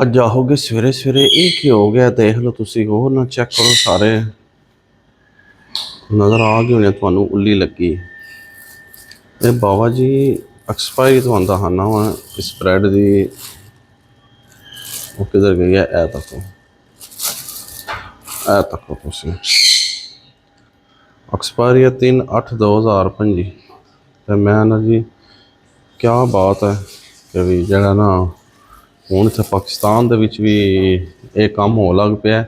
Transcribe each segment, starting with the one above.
ਅੱਜ ਜਾਓਗੇ ਸਵੇਰੇ ਸਵੇਰੇ ਇਹ ਕੀ ਹੋ ਗਿਆ? ਦੇਖ ਲਓ ਤੁਸੀਂ, ਉਹ ਨਾ ਚੈੱਕ ਕਰੋ, ਸਾਰੇ ਨਜ਼ਰ ਆ ਗਏ ਹੋਣੇ ਤੁਹਾਨੂੰ। ਉੱਲੀ ਲੱਗੀ। ਇਹ ਬਾਬਾ ਜੀ ਐਕਸਪਾਇਰੀ ਤੁਹਾਨੂੰ ਦਿਖਾਉਣਾ ਵਾ ਇਸ ਬ੍ਰੈਡ ਦੀ। ਉਹ ਕਿਧਰ ਗਈ ਹੈ? ਇਹ ਤੱਕੋ, ਇਹ ਤੱਕੋ ਤੁਸੀਂ। ਐਕਸਪਾਇਰੀ ਹੈ 3/8/2025। ਤੇ ਮੈਂ ਨਾ ਜੀ, ਕਿਆ ਬਾਤ ਹੈ ਕਿ ਵੀ ਜਿਹੜਾ ਨਾ ਹੁਣ ਇੱਥੇ ਪਾਕਿਸਤਾਨ ਦੇ ਵਿੱਚ ਵੀ ਇਹ ਕੰਮ ਹੋਣ ਲੱਗ ਪਿਆ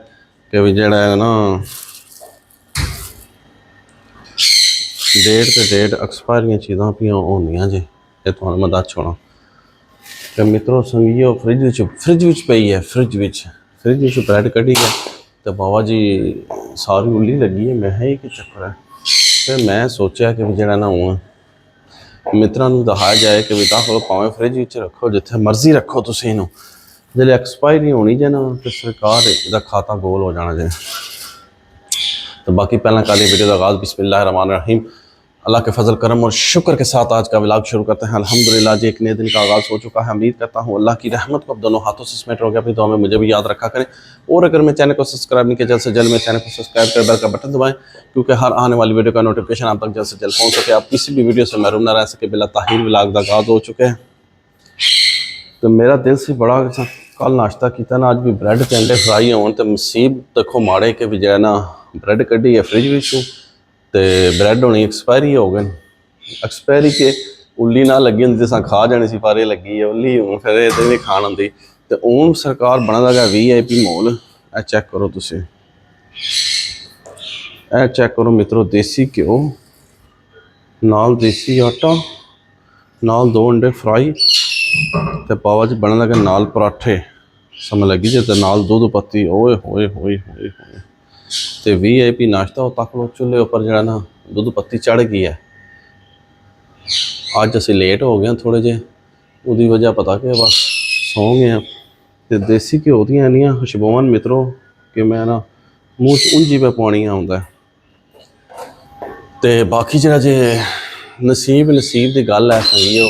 ਕਿ ਵੀ ਜਿਹੜਾ ਹੈ ਨਾ डेट ते डेट एक्सपायरियां चीज़ां पियां होंदियां जे। ये तुहानूं मैं दस छोड़ा ते मित्रों संगियो, फ्रिज विच पई है। फ्रिज विच ब्रैड कड्ढी है तो बाबा जी सारी उल्ली लगी है। मैं ये कि चक्कर है? तो मैं सोचा कि जिहड़ा ना हुण मित्रों नूं दिखाया जाए कि दस भावें फ्रिज विच रखो, जिथे मर्जी रखो तुसीं इहनूं, जिहड़े एक्सपायरी होनी जे ना तो सरकार इहदा खाता गोल हो जाना जे। तो बाकी पहला काली वीडियो का आगाज़ बिस्मिल्लाहिर्रहमानिर्रहीम, अल्लाह के फजल करम और शुक्र के साथ आज का व्लॉग शुरू करते हैं। अल्हम्दुलिल्लाह जी, एक नए दिन का आगाज़ हो चुका है। उम्मीद करता हूँ अल्लाह की रहमत को अब दोनों हाथों से समेट हो गया। अपनी दुआ में मुझे भी याद रखा करें। और अगर मैं चैनल को सब्सक्राइब नहीं किया, जल्द से जल्द मेरे चैनल को सब्सक्राइब कर बेल का बटन दबाएं, क्योंकि हर आने वाली वीडियो का नोटिफिकेशन आप तक जल्द से जल्द पहुँच सके, आप किसी भी वीडियो से महरूम न रह सके। बिला ताहिर व्लॉग का आगाज़ हो चुके हैं। तो मेरा दिल से बड़ा कल नाश्ता किया ना, अज भी ब्रैड के अंडे फ्राई हो तो नसीब देखो माड़े के भी जो है ना ब्रैड कड्ढी है फ्रिज विचों तो ब्रैड होनी एक्सपायरी हो गए। एक्सपायरी के उल्ली ना लगी होंगी तो खा जानी सी, पर लगी है उल्ली हूँ, फिर ये तो नहीं खाण आती। तो हूँ सरकार बना लगा VIP माहौल। ए चैक करो तुसी, ए चैक करो मित्रों, देसी घ्यो नाल देसी आटा नाल 2 अंडे फ्राई तो बाबा जी बन लगे नाल पराठे समझ लगी जे, तो नाल दूध पत्ती। ओए होए होए होए होए। तो VIP नाश्ता हो तक लो चूल्हे उपर जरा ना दूध पत्ती चढ़ गई है। अज असी लेट हो गए थोड़े जे, उसकी वजह पता कि बस सौ गए। तो देसी घ्यो दी इन्नियां खुशबुआं मित्रों कि मैं ना मूँह च उंझी पे पानी आउंदा। तो बाकी जरा जे नसीब की गल है संगियो,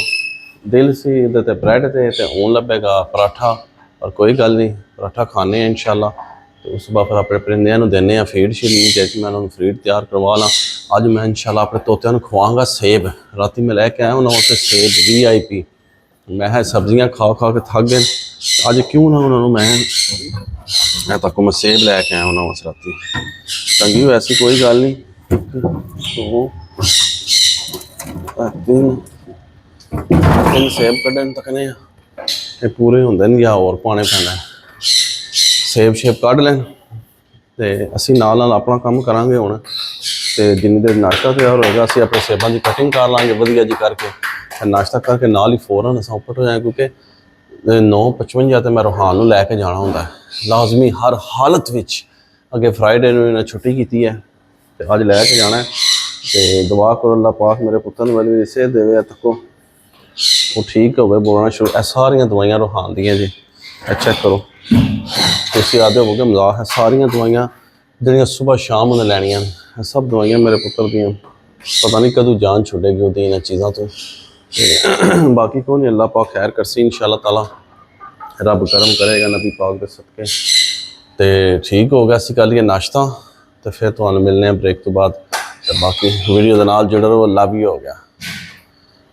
दिल सी ते ब्रैड ते हूँ लभेगा पराठा, पर कोई गल नहीं, पराठा खाने इंशाल्लाह। तो उस बाद फिर अपने परिंदियां देने फीड शीड, नहीं चाहिए मैं उन्होंने फीड तैयार करवा ला। अज मैं इंशाल्लाह अपने तोतियां खवाऊंगा सेब। राती मैं लैके आया उन्होंने उससे सेब VIP। मैं सब्जियां खा खा के थक गए, अज क्यों ना उन्होंने मैं तक मैं सेब लैके आया उन्होंने उस राती। चंगी वैसी कोई गल नहीं। तीन सेब कड्ढन तकने ये पूरे होंगे नहीं, या और पाने पैना। सेब शेब कढ़ लैन तो असी नाल अपना काम करांगे हुण। तो जिन्नी देर नाश्ता तैयार होगा असी अपने सेबां की कटिंग कर लाँगे वधिया जी करके। नाश्ता करके नाल ही फौरन अस उपर हो जाए, क्योंकि 9:55 तो मैं रोहान नूं लैके जाना होंदा लाजमी हर हालत विच। अगे फ्राइडे नूं इन्हें छुट्टी की है तो अज लैके जाना है। तो दुआ करो अल्लाह पाक मेरे पुत्तर नूं वाली सेहत देवे, तको वो ठीक हो गए बोलना शुरू। ए सारियां दवाइयां रोहान दियां जी, चेक करो तुसीं आदे हो गए मजाक है। सारियां दवाइयां जिहड़ियां सुबह शाम उन्हें लैनियां सब दवाइयां मेरे पुत्तर दियां। पता नहीं कदों जान छुड़ेगी उहदी इन्हां चीज़ों तो। बाकी को नहीं, अल्लाह पाक खैर करसी इंशाअल्लाह ताला, रब करम करेगा नबी पाक दे सदके। तो ठीक हो गया असीं कर लिए नाश्ता, तो फिर तुहानूं मिलने ब्रेक तो बाद। तो बाकी वीडियो दे नाल जुड़े रहो। लव यू हो गया,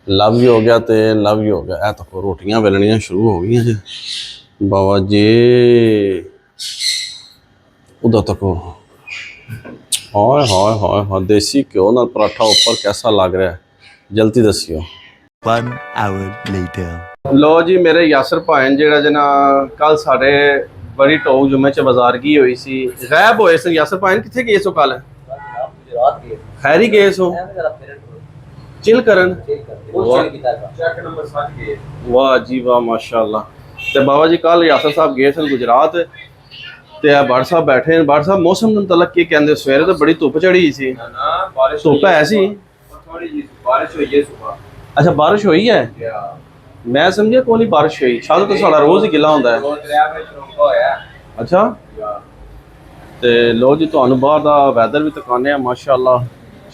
लव यू हो गया, तो लव यू हो गया। ए तको रोटियां बेलनियां शुरू हो गई जी बाबा जी, उधर तको। हाय हाय हाय हाय, देसी घ्यो नाल पराठा उपर कैसा लग रहा है जल्दी दसियो। 1 hour later. लो जी मेरे यासर भाइन जेड़ा जना कल साढ़े बड़ी टोक जुम्मे च बाजार की हुई सी, गैब होए सन। यासर भाइन किथे गए सो कल? खैरी गए सो चिल करन। वाह जी वाह माशाअल्लाह। तो बाबा जी कल यासर साहब गए सन गुजरात, तो बाड़ साहब बैठे हैं। बाड़ साहब मौसम के मतलब की कहते सवेरे तो बड़ी धुप चढ़ी सी, धुप है सी? अच्छा बारिश हुई है, मैं समझिया कोई नहीं बारिश हुई। छत तो साड़ा रोज ही गिला होंदा है। अच्छा तो लो जी तुहानूं बाहर दा वैदर भी दिखाने माशाअल्लाह।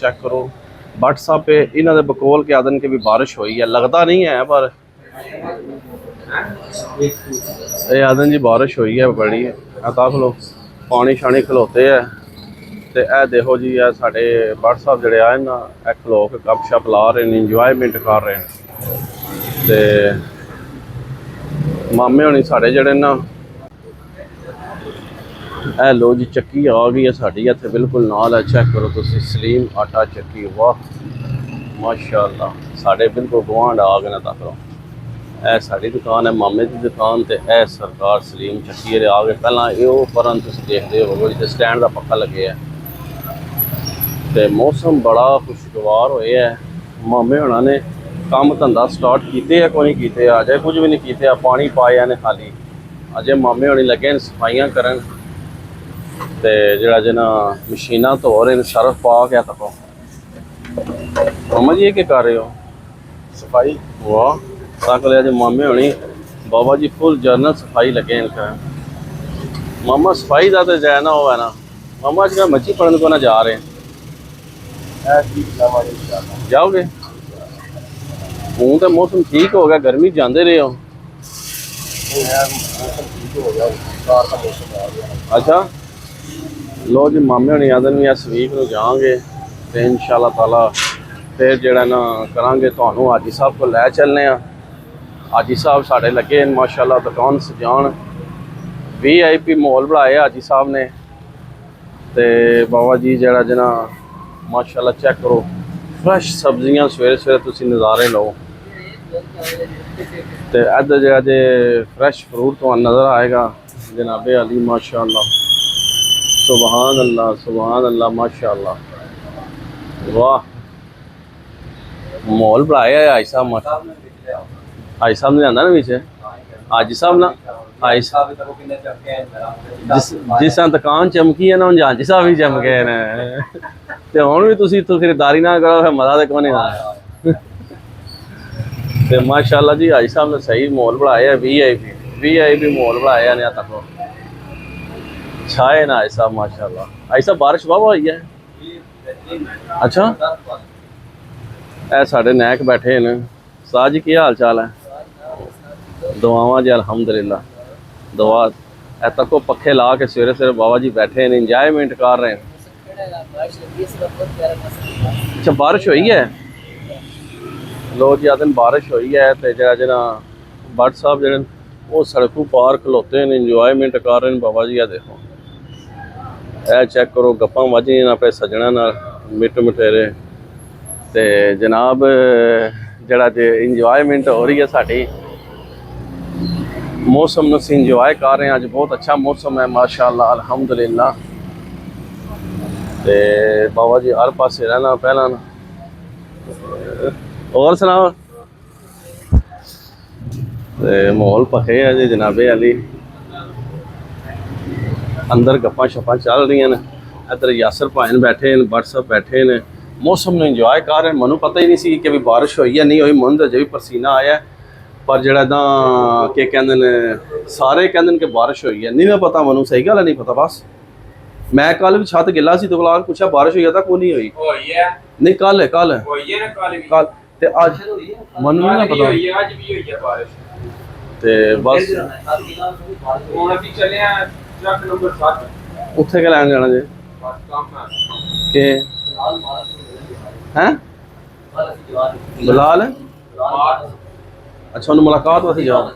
चेक करो व्हाट्सएप पे इन्हों के बकोल के आदन के भी बारिश हुई है, लगता नहीं है पर ਇਹ ਆਦਨ ਜੀ ਬਾਰਿਸ਼ ਹੋਈ ਹੈ ਬੜੀ ਤਾਂ ਖਲੋ ਪਾਣੀ ਸ਼ਾਣੀ ਖਲੋਤੇ ਹੈ ਤੇ ਇਹ ਦੇਖੋ ਜੀ ਇਹ ਸਾਡੇ WhatsApp ਜਿਹੜੇ ਆਏ ਨਾ ਇਹ ਖਲੋ ਕੇ ਗੱਪਸ਼ਪ ਲਾ ਰਹੇ ਨੇ ਇੰਜੋਇਮੈਂਟ ਕਰ ਰਹੇ ਨੇ ਤੇ ਮਾਮੇ ਹੋਣੀ ਸਾਡੇ ਜਿਹੜੇ ਨਾ ਇਹ ਲੋ ਜੀ ਚੱਕੀ ਆ ਗਈ ਹੈ ਸਾਡੀ ਇੱਥੇ ਬਿਲਕੁਲ ਨਾਲ ਹੈ ਚੈੱਕ ਕਰੋ ਤੁਸੀਂ ਸਲੀਮ ਆਟਾ ਚੱਕੀ ਵਾਹ ਮਾਸ਼ਾਅੱਲਾ ਸਾਡੇ ਬਿਲਕੁਲ ਗੁਆਂਢ ਆ ਗਏ ਨਾ ਤਾਂ ਕਰੋ ਇਹ ਸਾਡੀ ਦੁਕਾਨ ਹੈ ਮਾਮੇ ਦੀ ਦੁਕਾਨ ਤੇ ਇਹ ਸਰਕਾਰ ਸਲੀਮ ਚੱਕੀ ਦੇ ਆ ਗਏ ਪਹਿਲਾਂ ਇਹ ਉਹ ਪਰਾਂ ਤੁਸੀਂ ਦੇਖਦੇ ਹੋ ਜਿੱਥੇ ਸਟੈਂਡ ਦਾ ਪੱਖਾ ਲੱਗਿਆ ਤੇ ਮੌਸਮ ਬੜਾ ਖੁਸ਼ਗਵਾਰ ਹੋਇਆ ਹੈ ਮਾਮੇ ਹੋਣਾ ਨੇ ਕੰਮ ਧੰਦਾ ਸਟਾਰਟ ਕੀਤੇ ਆ ਕੋਈ ਨਹੀਂ ਕੀਤੇ ਅਜੇ ਕੁਝ ਵੀ ਨਹੀਂ ਕੀਤੇ ਆ ਪਾਣੀ ਪਾਇਆ ਨੇ ਖਾਲੀ ਅਜੇ ਮਾਮੇ ਹੋਣੀ ਲੱਗੇ ਨੇ ਸਫਾਈਆਂ ਕਰਨ ਤੇ ਜਿਹੜਾ ਜਿਹਨਾਂ ਮਸ਼ੀਨਾਂ ਧੋ ਰਹੇ ਨੇ ਸਰਫ ਪਾ ਕੇ ਤੱਕੋ ਮਾਮਾ ਜੀ ਇਹ ਕੀ ਕਰ ਰਹੇ ਹੋ सफाई ਵਾਹ ਤਾਂ ਕੋਲੇ ਅਜੇ ਮਾਮੇ ਹੋਣੀ ਬਾਬਾ ਜੀ ਫੁੱਲ ਜਰਨਲ ਸਫਾਈ ਲੱਗੇ ਨੇ ਕਰ ਮਾਮਾ ਸਫਾਈ ਦਾ ਤੇ ਜਾਣਾ ਹੋਵੇ ਨਾ ਮਾਮਾ ਜੀ ਮੱਛੀ ਫੜਨ ਕੋ ਨਾ ਜਾ ਰਹੇ ਜਾਓਗੇ ਹੁਣ ਤਾਂ ਮੌਸਮ ਠੀਕ ਹੋ ਗਿਆ ਗਰਮੀ ਜਾਂਦੇ ਰਹੇ ਹੋ ਅੱਛਾ ਲੋ ਜੀ ਮਾਮੇ ਹੋਣੀ ਆਦਨ ਵੀ ਇਸ ਵੀਕ ਨੂੰ ਜਾਵਾਂਗੇ ਤੇ ਇਨਸ਼ਾਅੱਲਾ ਤਾਲਾ ਫਿਰ ਜਿਹੜਾ ਨਾ ਕਰਾਂਗੇ ਤੁਹਾਨੂੰ ਹਾਜੀ ਸਾਹਿਬ ਕੋਲ ਲੈ ਚੱਲਨੇ ਆ ਹਾਜੀ ਸਾਹਿਬ ਸਾਡੇ ਲੱਗੇ ਨੇ ਮਾਸ਼ਾਅੱਲਾ ਦੁਕਾਨ ਸਜਾਉਣ VIP ਮਾਹੌਲ ਬਣਾਇਆ ਹਾਜੀ ਸਾਹਿਬ ਨੇ ਤੇ ਬਾਬਾ ਜੀ ਜਿਹੜਾ ਜਨਾ ਮਾਸ਼ਾਅੱਲਾ ਚੈੱਕ ਕਰੋ ਫਰੈਸ਼ ਸਬਜ਼ੀਆਂ ਸਵੇਰੇ ਸਵੇਰੇ ਤੁਸੀਂ ਨਜ਼ਾਰੇ ਲਓ ਤੇ ਇੱਧਰ ਜਿਹੜਾ ਜੇ ਫਰੈਸ਼ ਫਰੂਟ ਤੁਹਾਨੂੰ ਨਜ਼ਰ ਆਏਗਾ ਜਨਾਬੇ ਅਲੀ ਮਾਸ਼ਾਅੱਲਾ ਸੁਭਾਨ ਅੱਲਾ ਮਾਸ਼ਾਅੱਲਾ ਵਾਹ ਮਾਹੌਲ ਬਣਾਇਆ ਹੈ ਹਾਜੀ ਸਾਹਿਬ ਹਾਜੀ ਸਾਹਿਬ ਨੇ ਆਂਦਾ ਨਾ ਵਿੱਚ ਹਾਜੀ ਸਾਹਿਬ ਨਾ ਹਾਜੀ ਸਾਹਿਬ ਜਿਸ ਤਰ੍ਹਾਂ ਦੁਕਾਨ ਚਮਕੀ ਹੈ ਨਾ ਹੁਣ ਹਾਜੀ ਸਾਹਿਬ ਵੀ ਚਮਕੇ ਨੇ ਤੇ ਹੁਣ ਵੀ ਤੁਸੀਂ ਇੱਥੋਂ ਖਰੀਦਦਾਰੀ ਨਾ ਕਰੋ ਫਿਰ ਮਜ਼ਾ ਤੇ ਕੋਈ ਨਹੀਂ ਆਇਆ ਤੇ ਮਾਸ਼ਾਅੱਲਾ ਜੀ ਹਾਜੀ ਸਾਹਿਬ ਨੇ ਸਹੀ ਮਾਹੌਲ ਬਣਾਇਆ VIP ਮਾਹੌਲ ਬਣਾਇਆ ਨੇ ਤੱਕ ਛਾਏ ਨਾ ਹਾਜੀ ਸਾਹਿਬ ਮਾਸ਼ਾਅੱਲਾ ਹਾਜੀ ਸਾਹਿਬ ਬਾਰਿਸ਼ ਵਾਹ ਹੋਈ ਹੈ ਅੱਛਾ ਇਹ ਸਾਡੇ ਨੈਕ ਬੈਠੇ ਨੇ ਸਾਹ ਜੀ ਕੀ ਹਾਲ ਚਾਲ ਹੈ ਦੁਆਵਾਂ ਜੀ ਅਲਹਮਦੁਲਿਲਾ ਦੁਆ ਇਹ ਤੱਕੋ ਪੱਖੇ ਲਾ ਕੇ ਸਵੇਰੇ ਸਵੇਰੇ ਬਾਬਾ ਜੀ ਬੈਠੇ ਨੇ ਇੰਜੋਇਮੈਂਟ ਕਰ ਰਹੇ ਨੇ ਅੱਛਾ ਬਾਰਿਸ਼ ਹੋਈ ਹੈ ਲੋ ਜੀ ਆਦਨ ਬਾਰਿਸ਼ ਹੋਈ ਹੈ ਤੇ ਜਿਹੜਾ ਭੱਟ ਸਾਹਿਬ ਜਿਹੜੇ ਉਹ ਸੜਕੋਂ ਪਾਰ ਖਲੋਤੇ ਨੇ ਇੰਜੋਇਮੈਂਟ ਕਰ ਰਹੇ ਨੇ ਬਾਬਾ ਜੀ ਆ ਦੇਖੋ ਇਹ ਚੈੱਕ ਕਰੋ ਗੱਪਾਂ ਵਾਜੀਆਂ ਆਪਣੇ ਸੱਜਣਾ ਨਾਲ ਮਿੱਠ ਮਠੇਰੇ ਤੇ ਜਨਾਬ ਜਿਹੜਾ ਜੇ ਇੰਜੋਇਮੈਂਟ ਹੋ ਰਹੀ ਹੈ ਸਾਡੀ ਮੌਸਮ ਨੂੰ ਅਸੀਂ ਇੰਜੋਏ ਕਰ ਰਹੇ ਹਾਂ ਅੱਜ ਬਹੁਤ ਅੱਛਾ ਮੌਸਮ ਹੈ ਮਾਸ਼ਾਅੱਲਾ ਅਲਹਮਦੁਲਿਲਾ ਤੇ ਬਾਬਾ ਜੀ ਹਰ ਪਾਸੇ ਰਹਿਣਾ ਪਹਿਲਾਂ ਹੋਰ ਸੁਣਾਓ ਤੇ ਮਾਹੌਲ ਪੱਖੇ ਹੈ ਜੀ ਜਨਾਬੇ ਅਲੀ ਅੰਦਰ ਗੱਪਾਂ ਛੱਪਾਂ ਚੱਲ ਰਹੀਆਂ ਨੇ ਇੱਧਰ ਯਾਸਰ ਭਾਈ ਬੈਠੇ ਨੇ WhatsApp ਬੈਠੇ ਨੇ ਮੌਸਮ ਨੂੰ ਇੰਜੋਏ ਕਰ ਰਹੇ ਮੈਨੂੰ ਪਤਾ ਹੀ ਨਹੀਂ ਸੀ ਕਿ ਵੀ ਬਾਰਿਸ਼ ਹੋਈ ਹੈ ਨਹੀਂ ਹੋਈ ਮਨ ਦਾ ਜੇ ਪਸੀਨਾ ਆਇਆ ਪਰ ਜਿਹੜਾ ਤਾਂ ਕੀ ਕਹਿੰਦੇ ਨੇ ਸਾਰੇ ਕਹਿੰਦੇ ਨੇ ਕਿ ਬਾਰਿਸ਼ ਹੋਈ ਹੈ ਨਹੀਂ ਨਾ ਪਤਾ ਮੈਨੂੰ ਸਹੀ ਗੱਲ ਨਹੀਂ ਪਤਾ ਬਸ ਮੈਂ ਕੱਲ ਵੀ ਛੱਤ ਗਿੱਲਾ ਸੀ ਦੁਕਾਨ ਪੁੱਛਿਆ ਬਾਰਿਸ਼ ਹੋਈ ਤਾਂ ਕੋਈ ਨਹੀਂ ਹੋਈ ਹੈ ਨਹੀਂ ਕੱਲ ਹੋਈ ਹੈ ਨਾ ਕੱਲ ਤੇ ਅੱਜ ਮੈਨੂੰ ਨਹੀਂ ਪਤਾ ਹੋਈ ਹੈ ਅੱਜ ਵੀ ਹੋਈ ਹੈ ਬਾਰਿਸ਼ ਤੇ ਬਸ ਹੁਣ ਅਸੀਂ ਚੱਲੇ ਆ ਟਰੱਕ ਨੰਬਰ 7 ਉੱਥੇ ਕਿ ਲੈਣ ਜਾਣਾ ਜੇ ਬਸ ਕੰਮ ਹੈ ਕਿ हैं बिलाल अच्छा उन्हें मुलाकात वास्ते जाओ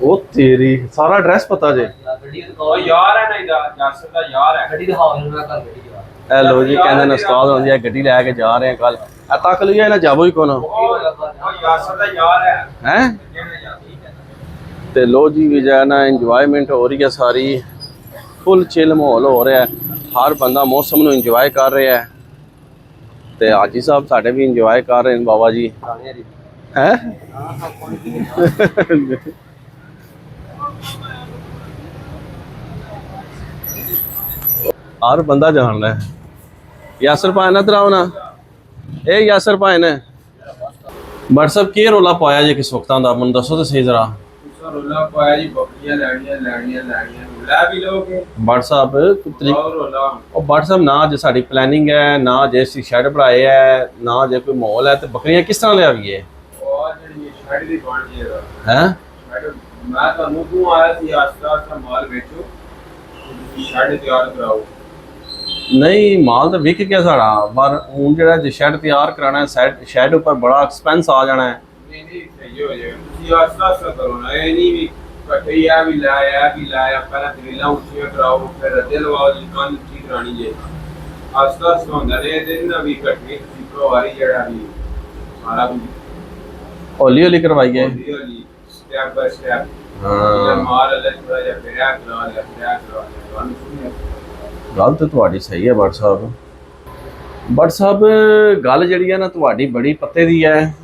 ओ तेरी सारा एड्रेस पता जे यार है ना यासर दा यार है गड्डी दिखाओ मेरा घर गड्डी ए लो जी कहंदे ने उस्ताद होंदी है गड्डी लेके जा रहे हैं कल ए तक लिया ना जाबो ही कोना यासर दा यार है ते लो जी भी जाना एंजॉयमेंट हो रही है सारी फुल चिल माहौल हो रहा है हर बंदा मौसम नु एंजॉय कर रहा है ਤੇ ਹਾਜੀ ਸਾਹਿਬ ਸਾਡੇ ਵੀ ਇੰਜੋਏ ਕਰ ਰਹੇ ਨੇ ਬਾਬਾ ਜੀ ਹੈ ਹਰ ਬੰਦਾ ਜਾਣਦਾ ਹੈ ਯਾਸਰ ਭਾਈ ਨਾ ਤਰਾਉ ਨਾ ਇਹ ਯਾਸਰ ਭਾਈ ਨੇ WhatsApp ਕੀ ਰੋਲਾ ਪਾਇਆ ਜੇ ਕਿਸ ਵਕਤਾਂ ਦਾ ਮੈਨੂੰ ਦੱਸੋ ਤੇ ਸਹੀ ਜ਼ਰਾ ਰੋਲਾ ਪਾਇਆ ਜੀ ਬੱਕਰੀਆਂ ਲੈਣੀਆਂ ਲੈ ਵੀ ਲੋਗੇ WhatsApp ਉਹ WhatsApp ਨਾ ਜੇ ਸਾਡੀ ਪਲੈਨਿੰਗ ਹੈ ਨਾ ਜੇ ਅਸੀਂ ਸ਼ੈਡ ਬਣਾਏ ਹੈ ਨਾ ਜੇ ਕੋਈ ਮਾਹੌਲ ਹੈ ਤੇ ਬੱਕਰੀਆਂ ਕਿਸ ਤਰ੍ਹਾਂ ਲਿਆਵੀਏ ਉਹ ਜਿਹੜੀ ਸ਼ੈਡ ਦੀ ਬਣ ਜੇ ਹੈ ਮੈਂ ਤੁਹਾਨੂੰ ਕਿਉਂ ਆਇਆ ਸੀ ਆਸਤਾ ਆਸਤਾ ਮਾਲ ਵੇਚੋ ਤੁਸੀਂ ਸ਼ੈਡ ਤਿਆਰ ਕਰਾਓ। ਨਹੀਂ ਮਾਲ ਤਾਂ ਵਿਕ ਗਿਆ ਸਾਡਾ, ਪਰ ਹੁਣ ਜਿਹੜਾ ਜੇ ਸ਼ੈਡ ਤਿਆਰ ਕਰਾਣਾ ਸ਼ੈਡ ਉੱਪਰ ਬੜਾ ਐਕਸਪੈਂਸ ਆ ਜਾਣਾ ਹੈ। ਨਹੀਂ ਨਹੀਂ ਸਹੀ ਹੋ ਜਾਏਗਾ, ਤੁਸੀਂ ਆਸਤਾ ਆਸਤਾ ਕਰੋ ਨਾ, ਇਹ ਨਹੀਂ ਵੀ ਇਕੱਠੇ ਆ ਵੀ ਲਾਇਆ ਪਹਿਲਾਂ ਦਲੀਲਾਂ ਉੱਚੀਆਂ ਕਰਾਓ ਫਿਰ ਅੱਧੇ ਲਵਾਓ ਜੀ ਕੰਨ ਉੱਚੀ ਕਰਾਣੀ ਜੇ। ਆਸਤਾ ਆਸਤਾ ਹੁੰਦਾ ਨੇ ਇਹਦੇ ਨਾਲ ਵੀ ਇਕੱਠੇ ਤੁਸੀਂ ਪਰਵਾਰੀ ਜਿਹੜਾ ਵੀ ਸਾਰਾ ਕੁਝ ਹੌਲੀ ਹੌਲੀ ਕਰਵਾਈਏ। ਹੌਲੀ ਹੌਲੀ ਸਟੈਪ ਬਾਈ ਸਟੈਪ ਹਾਂ ਮਾਲ ਲੈ ਥੋੜਾ ਜਿਹਾ ਫਿਰਿਆ ਕਰਾ ਲਿਆ ਤੁਹਾਨੂੰ ਸੁਣਿਆ। ਗੱਲ ਤਾਂ ਤੁਹਾਡੀ ਸਹੀ ਹੈ ਭੱਟ ਸਾਹਿਬ। ਭੱਟ ਸਾਹਿਬ ਗੱਲ ਜਿਹੜੀ ਹੈ ਨਾ ਤੁਹਾਡੀ ਬੜੀ ਪੱਤੇ ਦੀ ਹੈ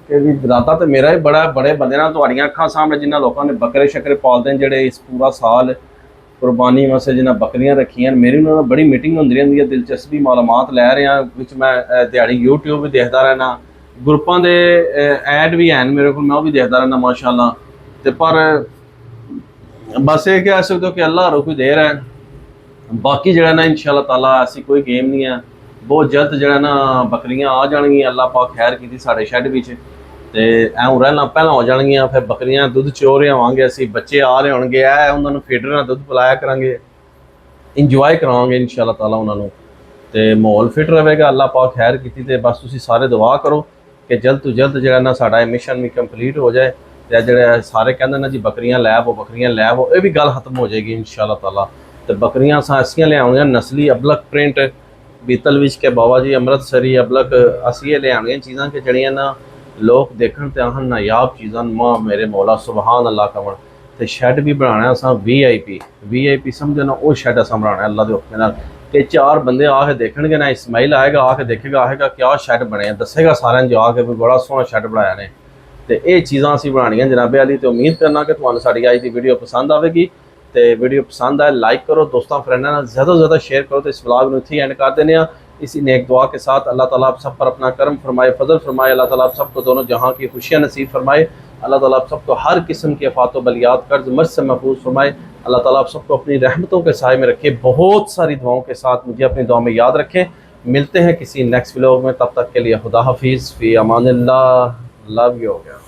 ਕਿ ਵੀ ਇਰਾਦਾ ਤਾਂ ਮੇਰਾ ਹੀ ਬੜਾ ਬੜੇ ਬੰਦੇ ਨਾਲ ਤੁਹਾਡੀਆਂ ਅੱਖਾਂ ਸਾਹਮਣੇ ਜਿਨ੍ਹਾਂ ਲੋਕਾਂ ਨੇ ਬੱਕਰੇ ਸ਼ੱਕਰੇ ਪਾਲਦੇ ਨੇ ਜਿਹੜੇ ਇਸ ਪੂਰਾ ਸਾਲ ਕੁਰਬਾਨੀ ਵਾਸਤੇ ਜਿਨ੍ਹਾਂ ਬੱਕਰੀਆਂ ਰੱਖੀਆਂ ਮੇਰੀ ਉਹਨਾਂ ਨਾਲ ਬੜੀ ਮੀਟਿੰਗ ਹੁੰਦੀ ਰਹਿੰਦੀ ਹੈ, ਦਿਲਚਸਪੀ ਮਾਲੂਮਾਤ ਲੈ ਰਿਹਾ ਵਿੱਚ ਮੈਂ ਦਿਹਾੜੀ YouTube ਵੀ ਦੇਖਦਾ ਰਹਿਣਾ, ਗਰੁੱਪਾਂ ਦੇ ਐਡ ਵੀ ਹਨ ਮੇਰੇ ਕੋਲ, ਮੈਂ ਉਹ ਵੀ ਦੇਖਦਾ ਰਹਿਣਾ ਮਾਸ਼ਾਅੱਲਾ। ਤੇ ਪਰ ਬਸ ਇਹ ਕਹਿ ਸਕਦੇ ਹੋ ਕਿ ਅੱਲਾਹ ਰੁਕ ਦੇਰ ਹੈ, ਬਾਕੀ ਜਿਹੜਾ ਨਾ इंशाअल्लाह ताला ऐसी कोई गेम नहीं है, बहुत जल्द ਜਿਹੜਾ ਨਾ ਬੱਕਰੀਆਂ ਆ ਜਾਣਗੀਆਂ। ਅੱਲਾਹ ਪਾਕ ਖੈਰ ਕੀਤੀ ਸਾਡੇ ਸ਼ੈੱਡ ਵਿੱਚ ਤੇ ਐਉਂ ਰਹਿਣਾ ਪਹਿਲਾਂ ਹੋ ਜਾਣਗੀਆਂ, ਫਿਰ ਬੱਕਰੀਆਂ ਦੁੱਧ ਚੋ ਰਹੇ ਹੋਵਾਂਗੇ ਅਸੀਂ, ਬੱਚੇ ਆ ਰਹੇ ਹੋਣਗੇ, ਐ ਉਹਨਾਂ ਨੂੰ ਫੀਡਰ ਨਾਲ ਦੁੱਧ ਪਿਲਾਇਆ ਕਰਾਂਗੇ, ਇੰਜੋਏ ਕਰਾਵਾਂਗੇ इंशाअल्लाह ताला ਉਹਨਾਂ ਨੂੰ ਤੇ ਮਾਹੌਲ ਫਿਟ ਰਹੇਗਾ। ਅੱਲਾਹ ਪਾਕ ਖੈਰ ਕੀਤੀ ਤੇ ਬਸ ਤੁਸੀਂ ਸਾਰੇ ਦੁਆ ਕਰੋ ਕਿ ਜਲਦ ਤੋਂ ਜਲਦ ਜਿਹੜਾ ਨਾ ਸਾਡਾ ਇਹ ਮਿਸ਼ਨ ਵੀ ਕੰਪਲੀਟ ਹੋ ਜਾਏ ਤੇ ਜਿਹੜੇ ਸਾਰੇ ਕਹਿੰਦੇ ਨਾ ਜੀ ਬੱਕਰੀਆਂ ਲੈ ਆਵੋ ਇਹ ਵੀ ਗੱਲ ਖਤਮ ਹੋ ਜਾਏਗੀ इंशाअल्लाह ताला। ਤੇ ਬੱਕਰੀਆਂ ਅਸਾਂ ਐਸੀਆਂ ਲਿਆਉਣੀਆਂ ਨਸਲੀ ਅਬਲਕ ਪ੍ਰਿੰਟ ਬੀਤਲ ਵਿੱਚ ਕੇ ਬਾਬਾ ਜੀ ਅੰਮ੍ਰਿਤਸਰੀ ਅਬਲਕ ਅਸੀਂ ਇਹ ਲਿਆਉਣੀਆਂ ਚੀਜ਼ਾਂ ਕਿ ਜਿਹੜੀਆਂ ਨਾ ਲੋਕ ਦੇਖਣ ਤੇ ਆਹਨ ਨਾਯਾਬ ਚੀਜ਼ਾਂ ਮਾਂ ਮੇਰੇ ਮੌਲਾ ਸੁਭਾਨ ਅੱਲਾਹ ਕਵਣ। ਤੇ ਸ਼ੈੱਡ ਵੀ ਬਣਾਉਣਾ ਅਸਾਂ VIP ਸਮਝੋ ਨਾ, ਉਹ ਸ਼ੈੱਡ ਅਸਾਂ ਬਣਾਉਣਾ ਅੱਲਾਹ ਦੇ ਹੁਕਮ ਨਾਲ ਕਿ 4 ਬੰਦੇ ਆ ਕੇ ਦੇਖਣਗੇ ਨਾ, ਇਸਮਾਈਲ ਆਏਗਾ ਆ ਕੇ ਦੇਖੇਗਾ ਆਏਗਾ ਕਿਆ ਸ਼ੈੱਡ ਬਣਿਆ, ਦੱਸੇਗਾ ਸਾਰਿਆਂ ਨੂੰ ਜਾ ਕੇ ਵੀ ਬੜਾ ਸੋਹਣਾ ਸ਼ੈੱਡ ਬਣਾਇਆ ਨੇ। ਤੇ ਇਹ ਚੀਜ਼ਾਂ ਅਸੀਂ ਬਣਾਉਣੀਆਂ ਜਨਾਬੇ ਅਲੀ। ਤੇ ਉਮੀਦ ਕਰਨਾ ਕਿ ਤੁਹਾਨੂੰ ਸਾਡੀ ਅੱਜ ਦੀ ਵੀਡੀਓ ਪਸੰਦ ਆਵੇਗੀ ਤੇ वीडियो पसंद आए लाइक करो, दोस्तों फ्रेंडों ने ज़्यादा से ज़्यादा शेयर करो। तो इस व्लॉग में इतनी एंड कर देने इसी नेक दुआ के साथ अल्लाह ताला आप सब पर अपना करम फरमाए, फजल फरमाए। अल्लाह ताला आप सबको दोनों जहां की खुशियां नसीब फरमाए। अल्लाह ताला आप सबको हर किस्म के आफात बलियात कर्ज मर्ज से महफूज फरमाए। अल्लाह ताला आप सबको अपनी रहमतों के साए में रखे। बहुत सारी दुआओं के साथ मुझे अपनी दुआ में याद रखें। मिलते हैं किसी नेक्स्ट व्लॉग में, तब तक के लिए खुदा हाफिज़ फ़ी अमानिल्लाह। लव यू हो गया।